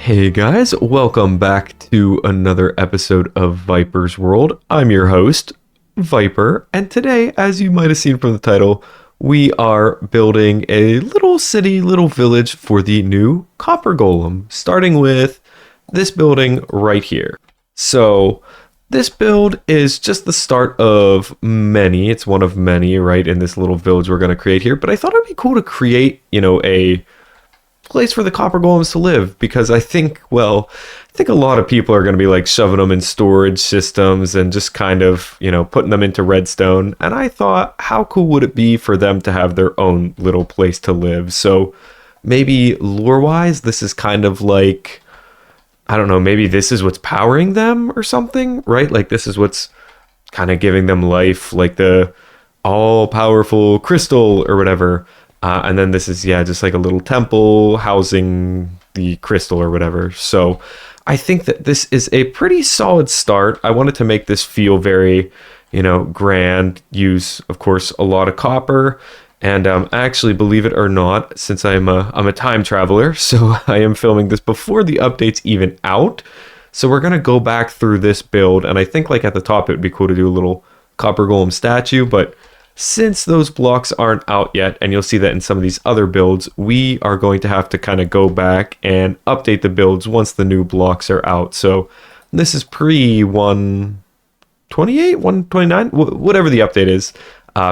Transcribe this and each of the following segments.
Hey guys, welcome back to another episode of Viper's World. I'm your host, Viper, and today, as you might have seen from the title, we are building a little city, little village for the new copper golem, starting with this building right here. So this build is just the start of many. It's one of many, right, in this little village we're going to create here, but I thought it'd be cool to create, a place for the copper golems to live, because I think a lot of people are going to be like shoving them in storage systems and just kind of, putting them into redstone. And I thought, how cool would it be for them to have their own little place to live? So maybe lore wise, this is kind of like, I don't know, maybe this is what's powering them or something, right? Like this is what's kind of giving them life, like the all powerful crystal or whatever. And then this is, just like a little temple housing the crystal or whatever. So I think that this is a pretty solid start. I wanted to make this feel very, grand, use, of course, a lot of copper. And actually, believe it or not, since I'm a time traveler, so I am filming this before the update's even out. So we're going to go back through this build. And I think like at the top, it would be cool to do a little copper golem statue, but since those blocks aren't out yet, and you'll see that in some of these other builds, we are going to have to kind of go back and update the builds once the new blocks are out. So this is pre 128, 129, whatever the update is,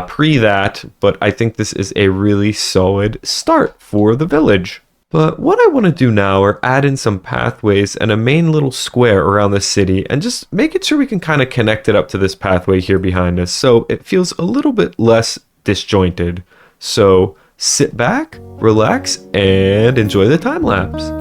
pre that, but I think this is a really solid start for the village. But what I want to do now are add in some pathways and a main little square around the city and just making sure we can kind of connect it up to this pathway here behind us so it feels a little bit less disjointed. So sit back, relax, and enjoy the time lapse.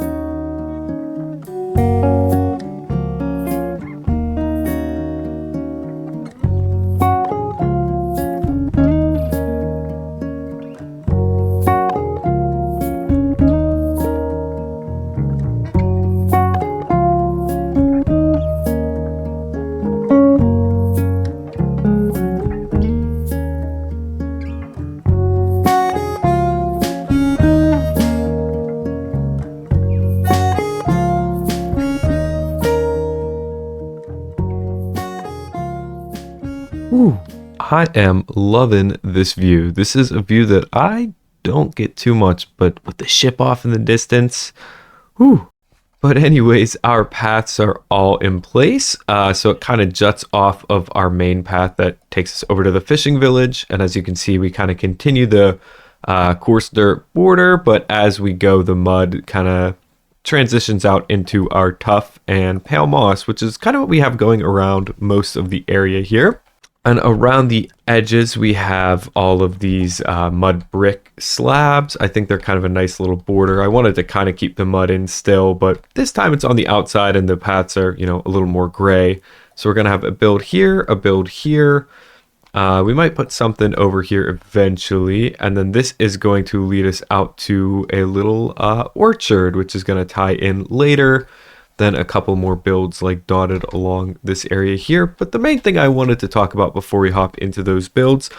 Ooh, I am loving this view. This is a view that I don't get too much, but with the ship off in the distance, whew. But anyways, our paths are all in place. So it kind of juts off of our main path that takes us over to the fishing village. And as you can see, we kind of continue the coarse dirt border, but as we go, the mud kind of transitions out into our tough and pale moss, which is kind of what we have going around most of the area here. And around the edges, we have all of these mud brick slabs. I think they're kind of a nice little border. I wanted to kind of keep the mud in still, but this time it's on the outside and the paths are, a little more gray. So we're going to have a build here, a build here. We might put something over here eventually. And then this is going to lead us out to a little orchard, which is going to tie in later. Then a couple more builds like dotted along this area here. But the main thing I wanted to talk about before we hop into those builds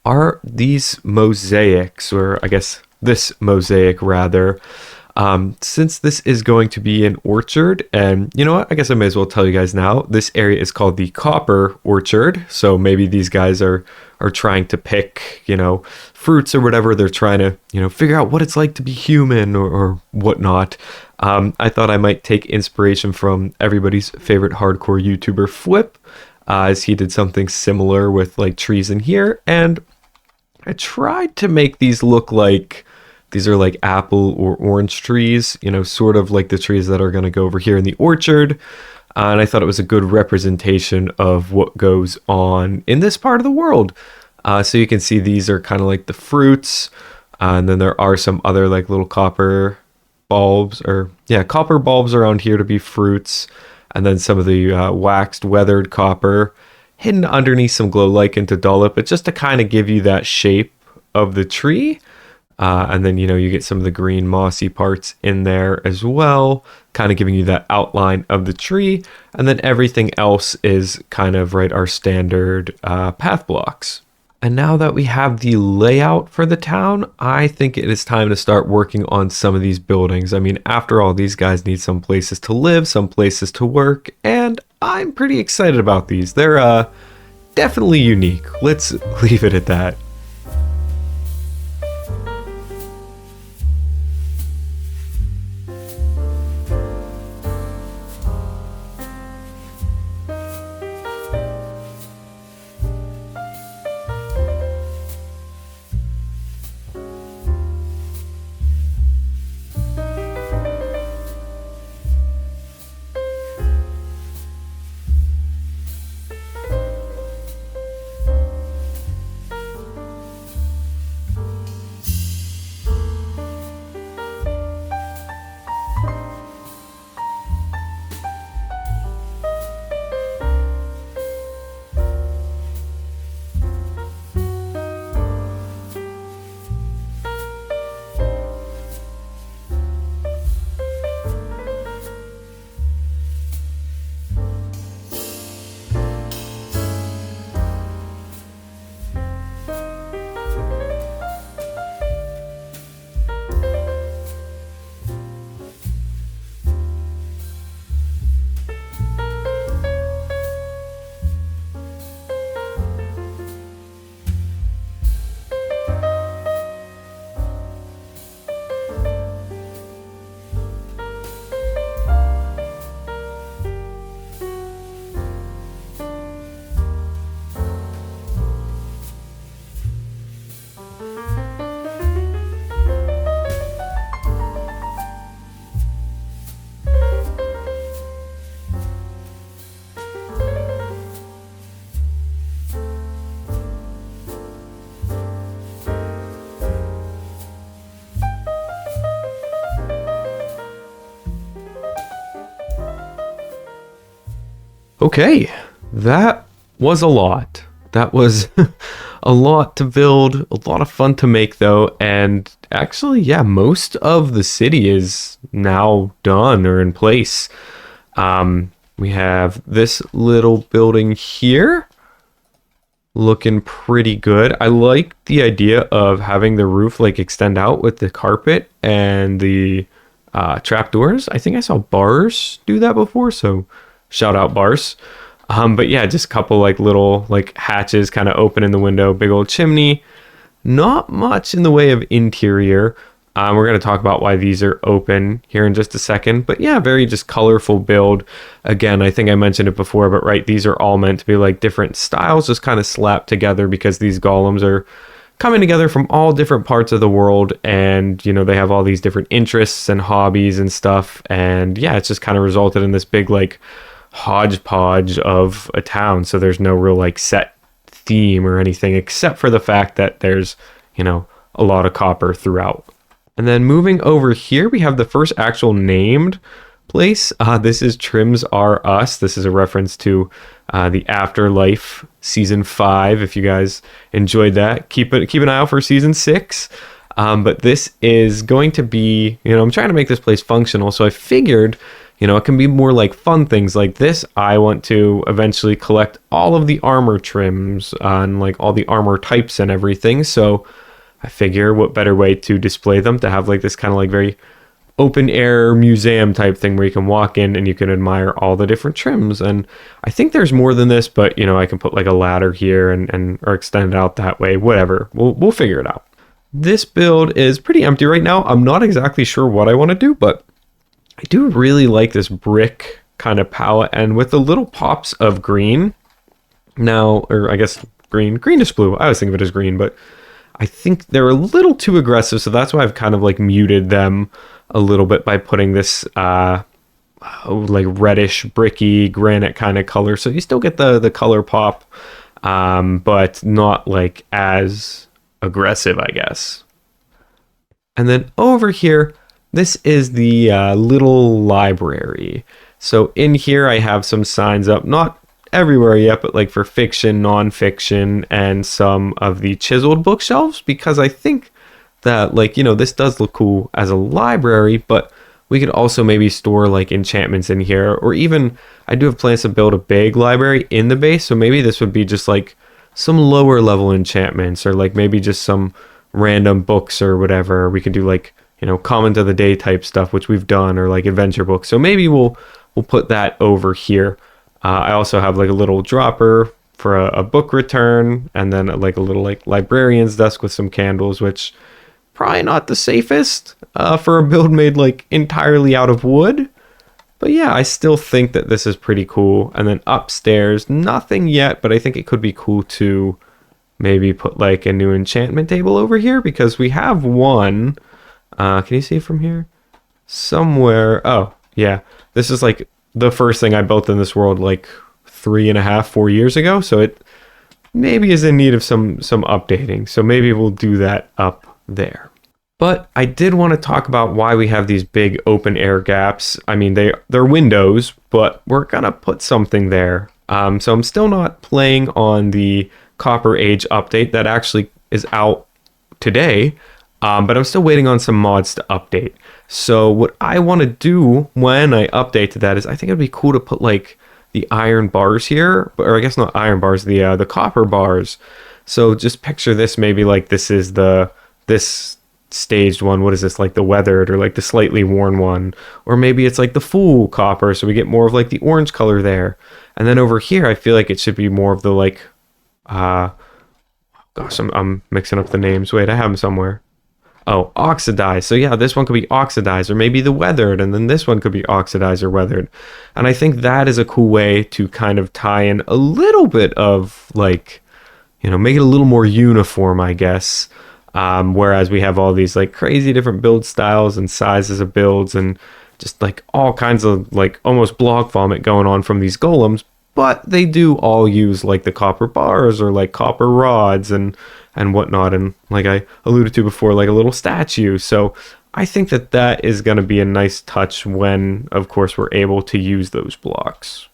are these mosaics, or I guess this mosaic rather. Since this is going to be an orchard, and you know what, I guess I may as well tell you guys now, this area is called the Copper Orchard. So maybe these guys are trying to pick, fruits or whatever. They're trying to, figure out what it's like to be human or whatnot. I thought I might take inspiration from everybody's favorite hardcore YouTuber Flip, as he did something similar with like trees in here. And I tried to make these look like these are like apple or orange trees, sort of like the trees that are going to go over here in the orchard. And I thought it was a good representation of what goes on in this part of the world. So you can see these are kind of like the fruits. And then there are some other like little copper bulbs around here to be fruits. And then some of the waxed weathered copper hidden underneath some glow lichen to dull it, but just to kind of give you that shape of the tree. And then, you get some of the green mossy parts in there as well, kind of giving you that outline of the tree. And then everything else is kind of our standard path blocks. And now that we have the layout for the town, I think it is time to start working on some of these buildings. I mean, after all, these guys need some places to live, some places to work, and I'm pretty excited about these. They're definitely unique. Let's leave it at that. Okay, that was a lot. That was a lot to build, a lot of fun to make though, and actually, yeah, most of the city is now done or in place. We have this little building here looking pretty good. I like the idea of having the roof like extend out with the carpet and the trapdoors. I think I saw bars do that before, so shout out bars. But yeah, just a couple like little like hatches kind of open in the window, big old chimney. Not much in the way of interior. We're going to talk about why these are open here in just a second. But yeah, very just colorful build. Again, I think I mentioned it before, but right, these are all meant to be like different styles just kind of slapped together because these golems are coming together from all different parts of the world, and you know they have all these different interests and hobbies and stuff, and yeah, it's just kind of resulted in this big like hodgepodge of a town. So there's no real like set theme or anything except for the fact that there's, you know, a lot of copper throughout. And then moving over here, we have the first actual named place. This is Trims Are Us. This is a reference to the Afterlife season 5. If you guys enjoyed that, keep an eye out for season 6. But this is going to be, you know, I'm trying to make this place functional. So I figured, you know, it can be more like fun things like this. I want to eventually collect all of the armor trims and like all the armor types and everything. So I figure what better way to display them to have like this kind of like very open air museum type thing where you can walk in and you can admire all the different trims. And I think there's more than this, but you know, I can put like a ladder here and or extend it out that way, whatever. We'll figure it out. This build is pretty empty right now. I'm not exactly sure what I want to do, but I do really like this brick kind of palette and with the little pops of green now, or I guess green is blue. I always think of it as green, but I think they're a little too aggressive. So that's why I've kind of like muted them a little bit by putting this like reddish bricky granite kind of color. So you still get the color pop, but not like as aggressive, I guess. And then over here, this is the little library. So in here I have some signs up, not everywhere yet, but like for fiction, non-fiction, and some of the chiseled bookshelves, because I think that like, you know, this does look cool as a library, but we could also maybe store like enchantments in here, or even I do have plans to build a big library in the base. So maybe this would be just like some lower level enchantments, or like maybe just some random books or whatever. We could do like, you know, comment of the day type stuff, which we've done, or like adventure books. So maybe we'll put that over here. I also have like a little dropper for a book return, and then like a little like librarian's desk with some candles, which probably not the safest for a build made like entirely out of wood. But yeah, I still think that this is pretty cool. And then upstairs, nothing yet, but I think it could be cool to maybe put like a new enchantment table over here, because we have one. Can you see it from here? Somewhere. Oh, yeah. This is like the first thing I built in this world like 3.5, 4 years ago. So it maybe is in need of some updating. So maybe we'll do that up there. But I did want to talk about why we have these big open air gaps. I mean, they're windows, but we're going to put something there. So I'm still not playing on the Copper Age update that actually is out today, but I'm still waiting on some mods to update. So what I want to do when I update to that is I think it'd be cool to put like the iron bars here, or I guess not iron bars, the copper bars. So just picture this, maybe like this is this staged one. What is this, like the weathered or like the slightly worn one? Or maybe it's like the full copper, so we get more of like the orange color there. And then over here I feel like it should be more of the like gosh, I'm mixing up the names. Wait, I have them somewhere. Oh, oxidized. So yeah, this one could be oxidized, or maybe the weathered, and then this one could be oxidized or weathered. And I think that is a cool way to kind of tie in a little bit of like, you know, make it a little more uniform, I guess. Whereas we have all these like crazy different build styles and sizes of builds, and just like all kinds of like almost block vomit going on from these golems, but they do all use like the copper bars or like copper rods and whatnot, and like I alluded to before, like a little statue. So I think that that is going to be a nice touch when, of course, we're able to use those blocks.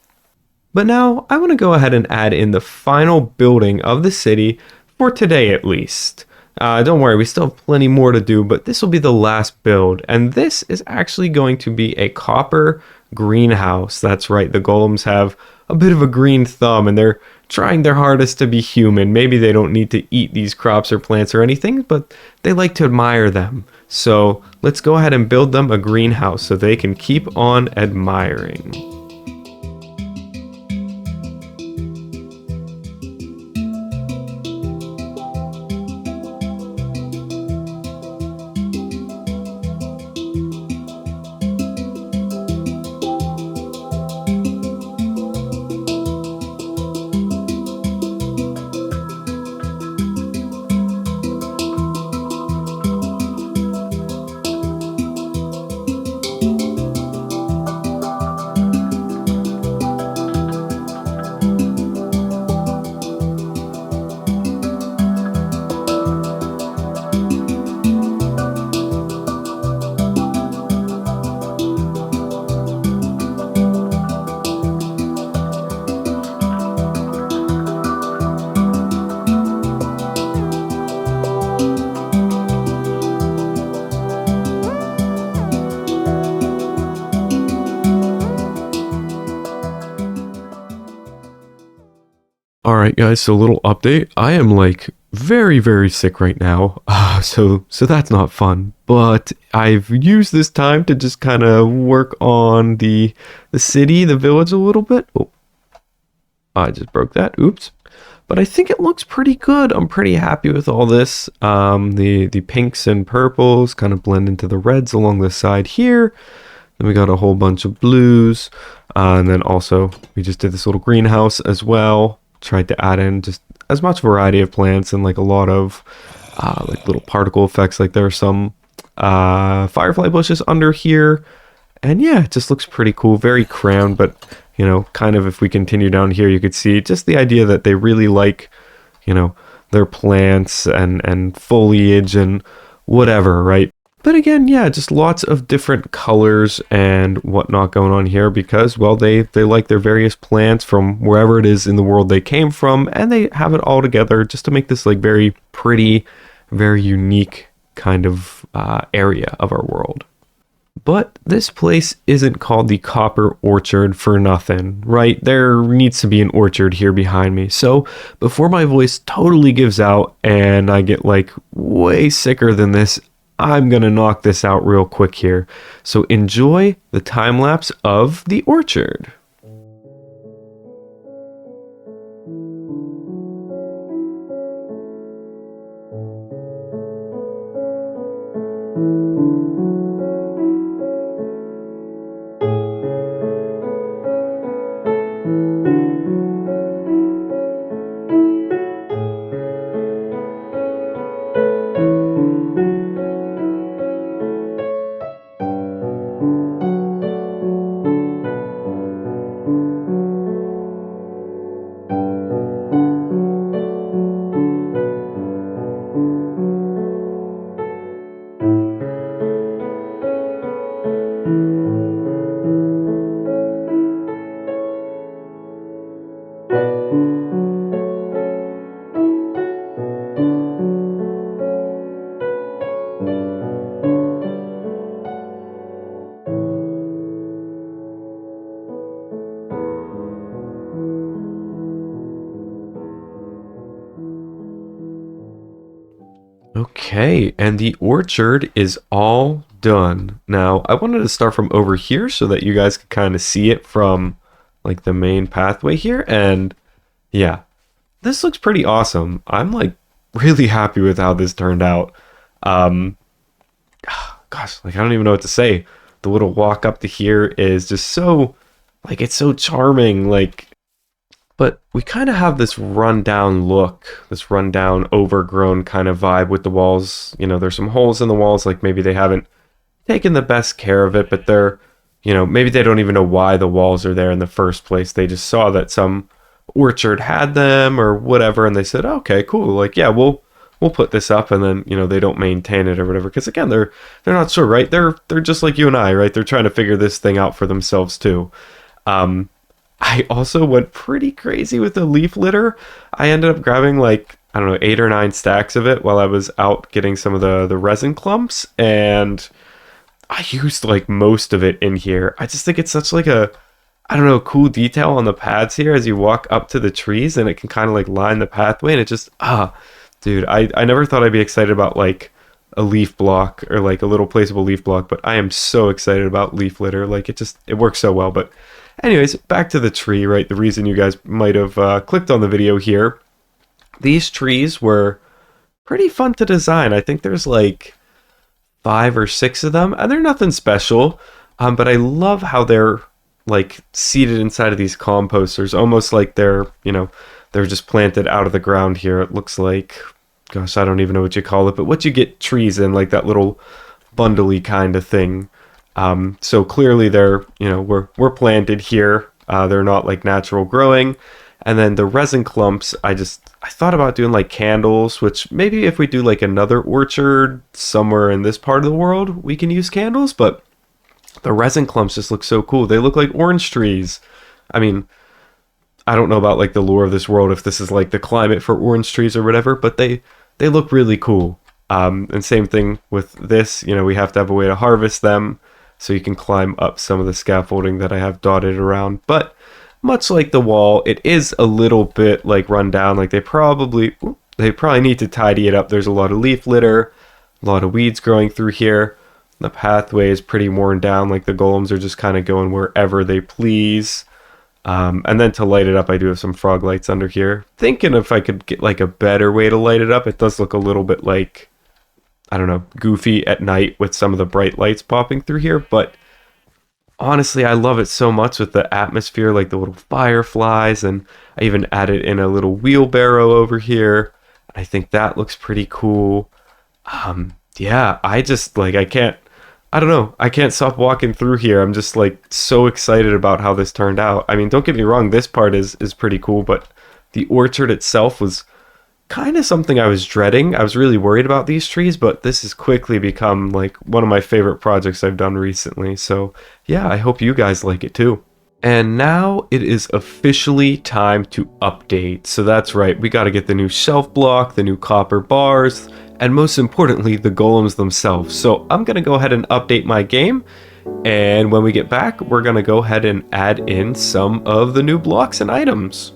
But now I want to go ahead and add in the final building of the city for today at least. Don't worry, we still have plenty more to do, but this will be the last build. And this is actually going to be a copper greenhouse. That's right, the golems have a bit of a green thumb, and they're trying their hardest to be human. Maybe they don't need to eat these crops or plants or anything, but they like to admire them. So let's go ahead and build them a greenhouse so they can keep on admiring. Alright guys, so a little update. I am like very, very sick right now, so that's not fun. But I've used this time to just kind of work on the city, the village a little bit. Oh, I just broke that. Oops. But I think it looks pretty good. I'm pretty happy with all this. The pinks and purples kind of blend into the reds along the side here. Then we got a whole bunch of blues. And then also we just did this little greenhouse as well. Tried to add in just as much variety of plants and like a lot of like little particle effects. Like there are some firefly bushes under here, and yeah, it just looks pretty cool. Very crammed, but you know, kind of if we continue down here, you could see just the idea that they really like, you know, their plants and foliage and whatever, right? But again, yeah, just lots of different colors and whatnot going on here because, well, they like their various plants from wherever it is in the world they came from, and they have it all together just to make this like very pretty, very unique kind of area of our world. But this place isn't called the Copper Orchard for nothing, right? There needs to be an orchard here behind me. So before my voice totally gives out and I get like way sicker than this, I'm gonna knock this out real quick here. So enjoy the time lapse of the orchard. Okay, and the orchard is all done. Now, I wanted to start from over here so that you guys could kind of see it from like the main pathway here. And yeah, this looks pretty awesome. I'm like really happy with how this turned out. Gosh, like I don't even know what to say. The little walk up to here is just so, like it's so charming. Like, but we kind of have this rundown look, this rundown, overgrown kind of vibe with the walls. You know, there's some holes in the walls, like maybe they haven't taken the best care of it, but they're, you know, maybe they don't even know why the walls are there in the first place. They just saw that some orchard had them or whatever, and they said, okay, cool, like, yeah, we'll put this up, and then, you know, they don't maintain it or whatever, because again, they're not sure, right? They're just like you and I, right? They're trying to figure this thing out for themselves too. I also went pretty crazy with the leaf litter. I ended up grabbing like, I don't know, 8 or 9 stacks of it while I was out getting some of the resin clumps, and I used like most of it in here. I just think it's such like a, I don't know, cool detail on the pads here as you walk up to the trees, and it can kind of like line the pathway, and it just, dude, I never thought I'd be excited about like a leaf block or like a little placeable leaf block, but I am so excited about leaf litter. Like it works so well. But anyways, back to the tree, right? The reason you guys might have clicked on the video here. These trees were pretty fun to design. I think there's like 5 or 6 of them, and they're nothing special. But I love how they're like seated inside of these composters, almost like they're, you know, they're just planted out of the ground here. It looks like, gosh, I don't even know what you call it, but what you get trees in, like that little bundly kind of thing. So clearly they're, you know, we're planted here. They're not like natural growing. And then the resin clumps, I thought about doing like candles, which maybe if we do like another orchard somewhere in this part of the world, we can use candles, but the resin clumps just look so cool. They look like orange trees. I mean, I don't know about like the lore of this world, if this is like the climate for orange trees or whatever, but they look really cool. And same thing with this, you know, we have to have a way to harvest them so you can climb up some of the scaffolding that I have dotted around. But much like the wall, it is a little bit like run down. Like they probably need to tidy it up. There's a lot of leaf litter, a lot of weeds growing through here. The pathway is pretty worn down. Like the golems are just kind of going wherever they please. And then to light it up, I do have some frog lights under here. Thinking if I could get like a better way to light it up. It does look a little bit like, I don't know, goofy at night with some of the bright lights popping through here. But honestly, I love it so much with the atmosphere, like the little fireflies. And I even added in a little wheelbarrow over here. I think that looks pretty cool. Yeah, I just like, I don't know. I can't stop walking through here. I'm just like so excited about how this turned out. I mean, don't get me wrong, this part is pretty cool, but the orchard itself was kind of something I was dreading. I was really worried about these trees, but this has quickly become like one of my favorite projects I've done recently. So yeah, I hope you guys like it too. And now it is officially time to update. So that's right, we got to get the new shelf block, the new copper bars, and most importantly, the golems themselves. So I'm going to go ahead and update my game. And when we get back, we're going to go ahead and add in some of the new blocks and items.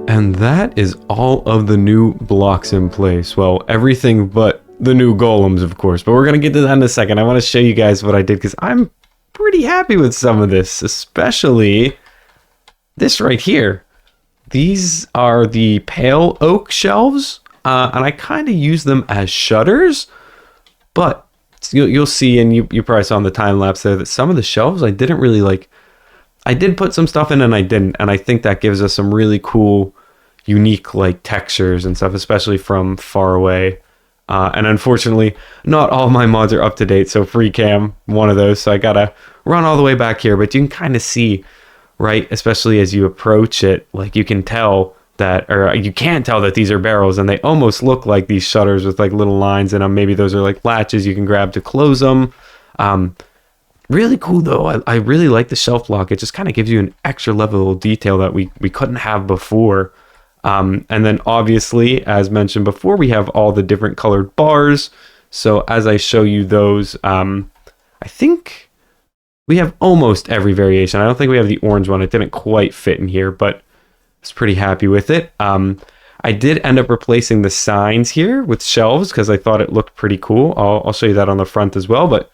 And that is all of the new blocks in place. Well, everything but the new golems, of course. But we're going to get to that in a second. I want to show you guys what I did because I'm pretty happy with some of this, especially this right here. These are the pale oak shelves, and I kind of use them as shutters. But you'll see, and you probably saw in the time lapse there, that some of the shelves I didn't really like. I did put some stuff in and I didn't, and I think that gives us some really cool, unique like textures and stuff, especially from far away. And unfortunately, not all my mods are up to date, so free cam, one of those, so I gotta run all the way back here. But you can kind of see, right, especially as you approach it, like you can tell that, or you can't tell that these are barrels, and they almost look like these shutters with like little lines in them. Maybe those are like latches you can grab to close them. Really cool though. I really like the shelf block. It just kind of gives you an extra level of detail that we couldn't have before. And then obviously, as mentioned before, we have all the different colored bars. So as I show you those, I think we have almost every variation. I don't think we have the orange one. It didn't quite fit in here, but I was pretty happy with it. I did end up replacing the signs here with shelves because I thought it looked pretty cool. I'll show you that on the front as well, but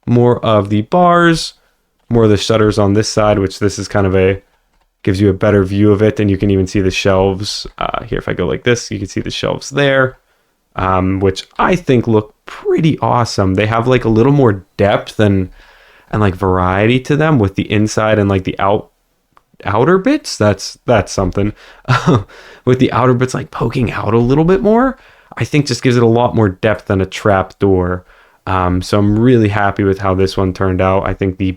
more of the bars, more of the shutters on this side, which this is kind of gives you a better view of it, and you can even see the shelves here. If I go like this, you can see the shelves there, which I think look pretty awesome. They have like a little more depth and like variety to them with the inside and like the outer bits. That's something. With the outer bits like poking out a little bit more, I think just gives it a lot more depth than a trap door. So I'm really happy with how this one turned out. I think the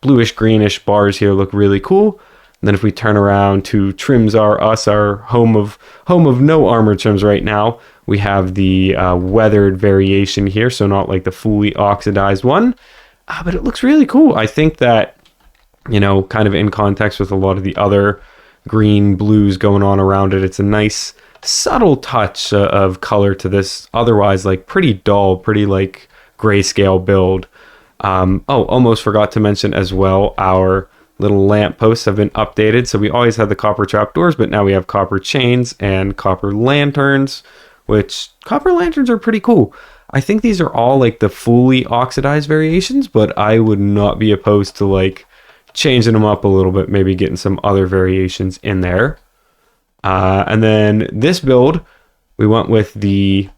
bluish greenish bars here look really cool. And then if we turn around to trims our home of no armor trims right now, we have the weathered variation here. So not like the fully oxidized one, but it looks really cool. I think that, kind of in context with a lot of the other green blues going on around it, it's a nice subtle touch of color to this otherwise like pretty dull, pretty like grayscale build. Almost forgot to mention as well, our little lamp posts have been updated. So we always had the copper trapdoors, but now we have copper chains and copper lanterns, which copper lanterns are pretty cool. I think these are all like the fully oxidized variations, but I would not be opposed to like changing them up a little bit, maybe getting some other variations in there. And then this build, we went with the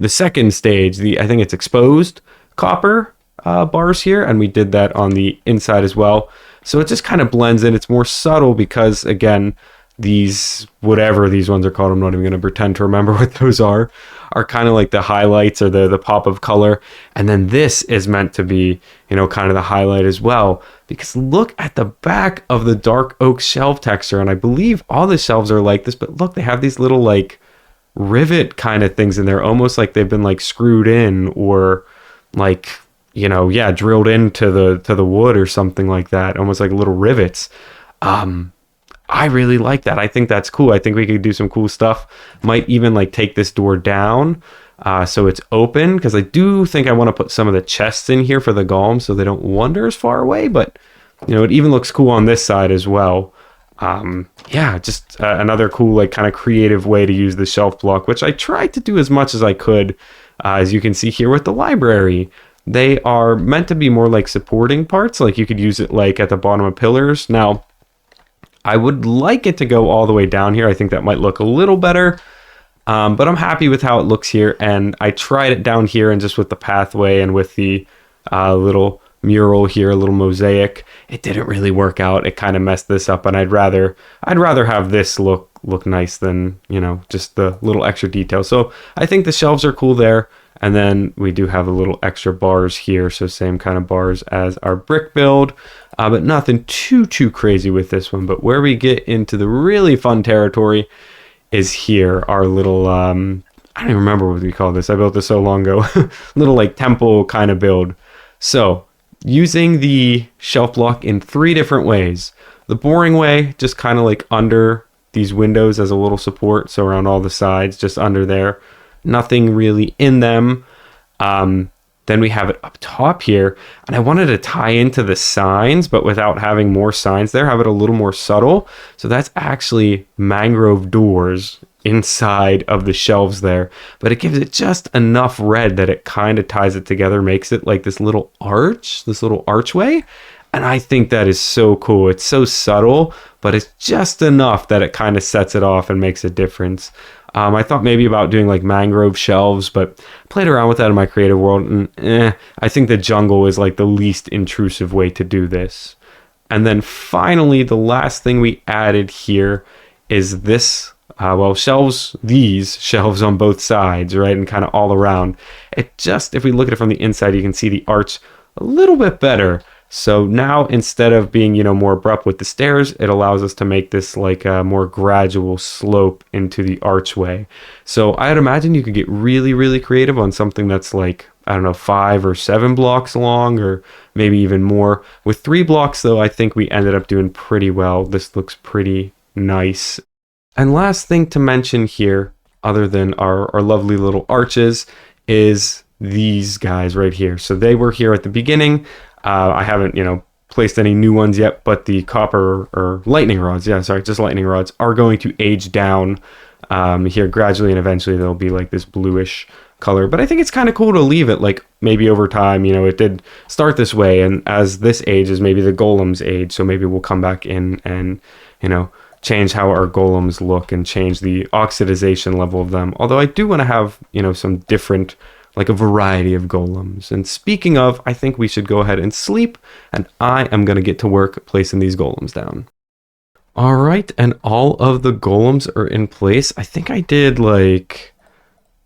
second stage, I think it's exposed copper bars here, and we did that on the inside as well. So it just kind of blends in. It's more subtle because, again, whatever these ones are called, I'm not even going to pretend to remember what those are kind of like the highlights or the pop of color. And then this is meant to be, kind of the highlight as well, because look at the back of the dark oak shelf texture. And I believe all the shelves are like this, but look, they have these little like rivet kind of things in there, almost like they've been like screwed in or like, drilled into the wood or something like that, almost like little rivets. I really like that. I think that's cool. I think we could do some cool stuff. Might even like take this door down so it's open, because I do think I want to put some of the chests in here for the golems so they don't wander as far away. But it even looks cool on this side as well. Just another cool like kind of creative way to use the shelf block, which I tried to do as much as I could. As you can see here with the library, they are meant to be more like supporting parts. Like you could use it like at the bottom of pillars. Now, I would like it to go all the way down here. I think that might look a little better, but I'm happy with how it looks here. And I tried it down here and just with the pathway and with the little mural here, a little mosaic, it didn't really work out. It kind of messed this up, and I'd rather have this look look nice than, you know, just the little extra detail. So I think the shelves are cool there. And then we do have a little extra bars here. So same kind of bars as our brick build, but nothing too crazy with this one. But where we get into the really fun territory is here, our little, I don't even remember what we call this. I built this so long ago. Little like temple kind of build. So using the shelf block in 3 different ways. The boring way, just kind of like under these windows as a little support. So around all the sides, just under there. Nothing really in them. Then we have it up top here, and I wanted to tie into the signs, but without having more signs there, have it a little more subtle. So that's actually mangrove doors inside of the shelves there, but it gives it just enough red that it kind of ties it together, makes it like this little arch, this little archway. And I think that is so cool. It's so subtle, but it's just enough that it kind of sets it off and makes a difference. I thought maybe about doing like mangrove shelves, but played around with that in my creative world, and I think the jungle is like the least intrusive way to do this. And then finally, the last thing we added here is this, shelves, these shelves on both sides, right, and kind of all around. It just, if we look at it from the inside, you can see the arch a little bit better. So now instead of being, you know, more abrupt with the stairs, it allows us to make this like a more gradual slope into the archway. So I'd imagine you could get really creative on something that's like, I don't know, 5 or 7 blocks long, or maybe even more. With 3 blocks though, I think we ended up doing pretty well. This looks pretty nice. And last thing to mention here, other than our lovely little arches, is these guys right here. So they were here at the beginning. I haven't, you know, placed any new ones yet, but the copper or lightning rods, just lightning rods, are going to age down here gradually, and eventually they'll be like this bluish color. But I think it's kind of cool to leave it like maybe over time, you know, it did start this way, and as this ages, maybe the golems age, so maybe we'll come back in and, you know, change how our golems look and change the oxidization level of them. Although I do want to have, you know, some different, like a variety of golems. And speaking of, I think we should go ahead and sleep, and I am going to get to work placing these golems down. All right, and all of the golems are in place. I think I did like,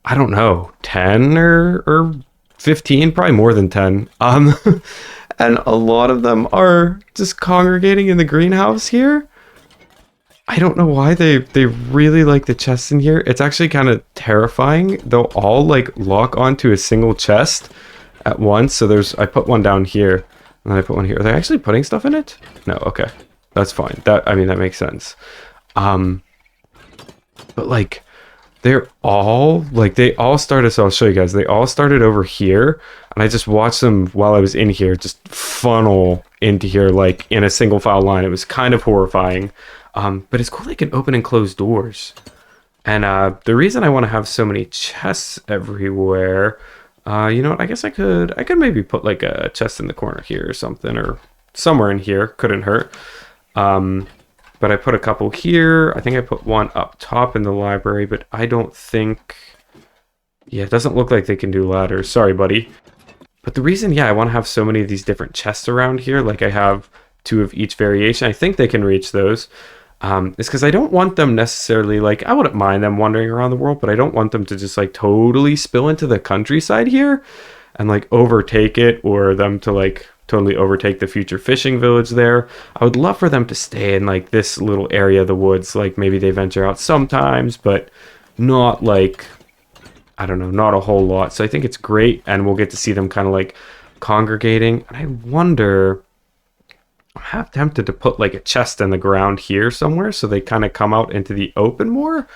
I don't know, 10 or 15, probably more than 10. And a lot of them are just congregating in the greenhouse here. I don't know why they really like the chests in here. It's actually kind of terrifying. They'll all like lock onto a single chest at once. So I put one down here, and then I put one here. Are they actually putting stuff in it? No, okay. That's fine. I mean, that makes sense. But like, they're all, like, they all started, so I'll show you guys. They all started over here, and I just watched them while I was in here just funnel into here like in a single file line. It was kind of horrifying. But it's cool they can open and close doors. And the reason I want to have so many chests everywhere, you know what, I guess I could maybe put like a chest in the corner here or something, or somewhere in here, couldn't hurt. But I put a couple here. I think I put one up top in the library, but I don't think, yeah, it doesn't look like they can do ladders. Sorry, buddy. But the reason, yeah, I want to have so many of these different chests around here, like I have 2 of each variation. I think they can reach those. Is because I don't want them necessarily, like, I wouldn't mind them wandering around the world, but I don't want them to just like totally spill into the countryside here and like overtake it, or them to like totally overtake the future fishing village there. I would love for them to stay in like this little area of the woods. Like maybe they venture out sometimes, but not like, I don't know, not a whole lot. So I think it's great, and we'll get to see them kind of like congregating. And I wonder, I'm half tempted to put like a chest in the ground here somewhere so they kind of come out into the open more.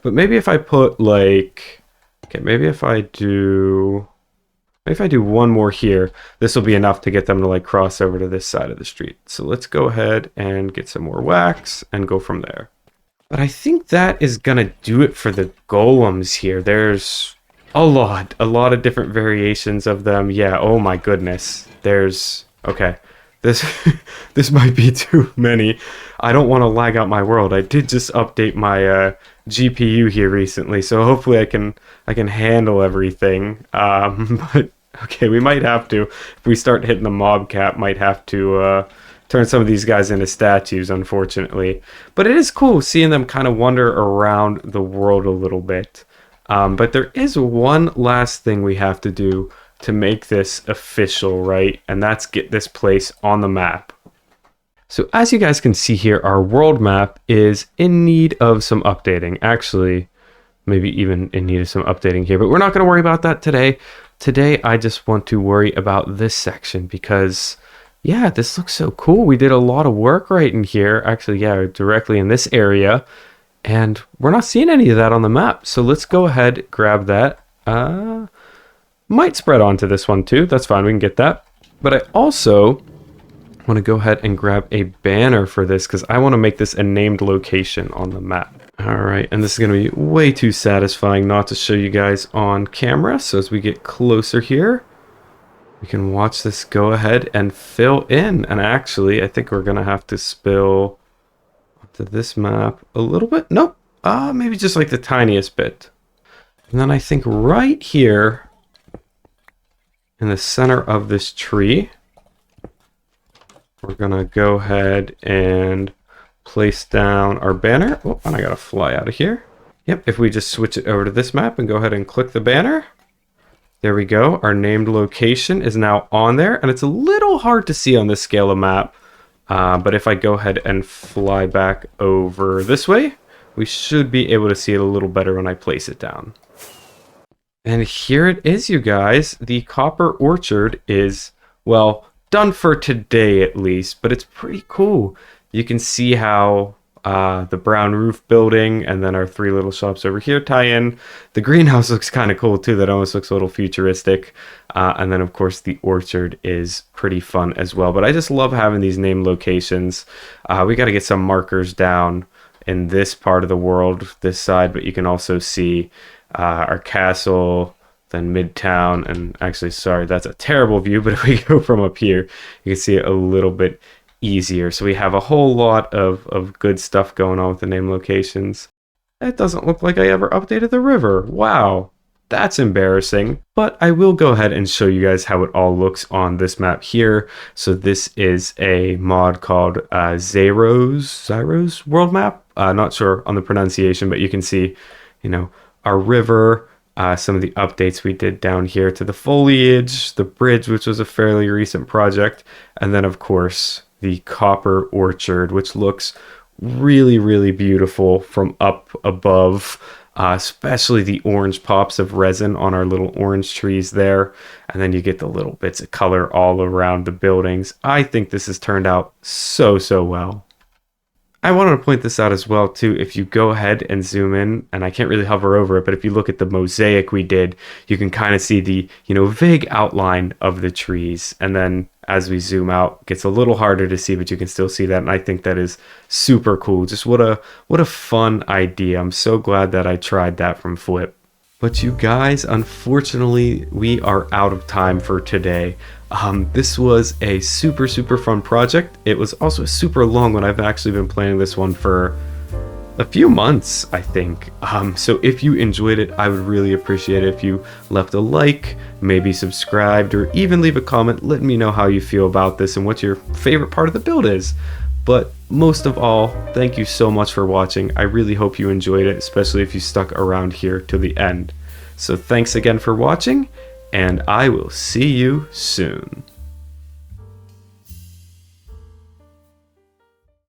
But maybe if I put like, okay, maybe if I do one more here, this will be enough to get them to like cross over to this side of the street. So let's go ahead and get some more wax and go from there. But I think that is gonna do it for the golems here. There's a lot of different variations of them. Yeah, oh my goodness. Okay. This might be too many. I don't want to lag out my world. I did just update my GPU here recently, so hopefully I can handle everything. But okay, we might have to, if we start hitting the mob cap, might have to turn some of these guys into statues, unfortunately. But it is cool seeing them kind of wander around the world a little bit. But there is one last thing we have to do to make this official, right? And that's get this place on the map. So as you guys can see here, our world map is in need of some updating. Actually, maybe even in need of some updating here, but we're not going to worry about that today. Today, I just want to worry about this section because, yeah, this looks so cool. We did a lot of work right in here. Actually, yeah, directly in this area. And we're not seeing any of that on the map. So let's go ahead, grab that. Might spread onto this one too. That's fine. We can get that. But I also want to go ahead and grab a banner for this because I want to make this a named location on the map. All right, and this is going to be way too satisfying not to show you guys on camera. So as we get closer here, we can watch this go ahead and fill in. And actually, I think we're going to have to spill onto this map a little bit. Nope, maybe just like the tiniest bit. And then I think right here in the center of this tree, we're going to go ahead and place down our banner. Oh, and I gotta fly out of here. Yep, if we just switch it over to this map and go ahead and click the banner. There we go. Our named location is now on there, and it's a little hard to see on this scale of map. But if I go ahead and fly back over this way, we should be able to see it a little better when I place it down. And here it is, you guys. The copper orchard is, well, done for today at least, but it's pretty cool. You can see how the brown roof building and then our 3 little shops over here tie in. The greenhouse looks kind of cool too. That almost looks a little futuristic. And then of course the orchard is pretty fun as well. But I just love having these named locations. We got to get some markers down in this part of the world, this side. But you can also see our castle, then Midtown. And actually, sorry, that's a terrible view. But if we go from up here, you can see it a little bit easier. So we have a whole lot of good stuff going on with the name locations. It doesn't look like I ever updated the river. Wow, that's embarrassing. But I will go ahead and show you guys how it all looks on this map here. So this is a mod called Zyro's world map. Not sure on the pronunciation, but you can see, you know, our river, some of the updates we did down here to the foliage, the bridge, which was a fairly recent project, and then of course the copper orchard, which looks really, really beautiful from up above, especially the orange pops of resin on our little orange trees there. And then you get the little bits of color all around the buildings. I think this has turned out so, so well. I wanted to point this out as well too. If you go ahead and zoom in, and I can't really hover over it, but if you look at the mosaic we did, you can kind of see the, you know, vague outline of the trees. And then as we zoom out, it gets a little harder to see, but you can still see that. And I think that is super cool. Just what a fun idea. I'm so glad that I tried that from Flip. But you guys, unfortunately, we are out of time for today. This was a super, super fun project. It was also a super long one. I've actually been planning this one for a few months, I think. So if you enjoyed it, I would really appreciate it if you left a like, maybe subscribed, or even leave a comment. Let me know how you feel about this and what your favorite part of the build is. But most of all, thank you so much for watching. I really hope you enjoyed it, especially if you stuck around here to the end. So thanks again for watching, and I will see you soon.